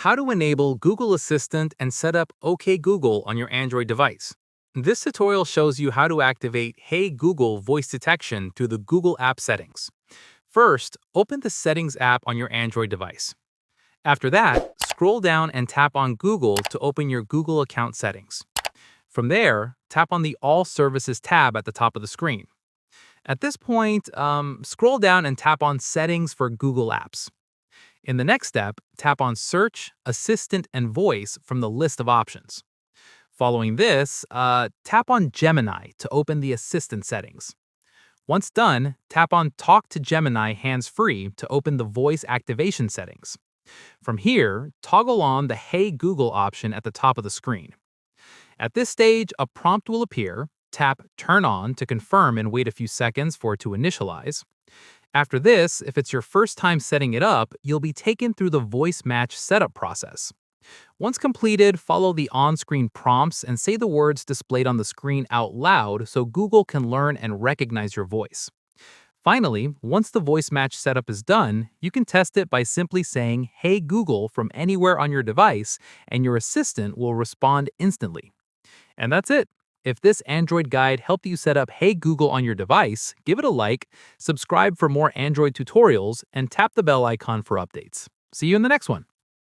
How to enable Google Assistant and set up OK Google on your Android device. This tutorial shows you how to activate Hey Google voice detection through the Google app settings. First, open the Settings app on your Android device. After that, scroll down and tap on Google to open your Google account settings. From there, tap on the All Services tab at the top of the screen. At this point, scroll down and tap on Settings for Google Apps. In the next step, tap on Search, Assistant, and Voice from the list of options. Following this, tap on Gemini to open the Assistant settings. Once done, tap on Talk to Gemini hands-free to open the voice activation settings. From here, toggle on the Hey Google option at the top of the screen. At this stage, a prompt will appear. Tap Turn On to confirm and wait a few seconds for it to initialize. After this, if it's your first time setting it up, you'll be taken through the voice match setup process. Once completed, follow the on-screen prompts and say the words displayed on the screen out loud so Google can learn and recognize your voice. Finally, once the voice match setup is done, you can test it by simply saying Hey Google from anywhere on your device, and your assistant will respond instantly. And that's it. If this Android guide helped you set up Hey Google on your device, give it a like, subscribe for more Android tutorials, and tap the bell icon for updates. See you in the next one.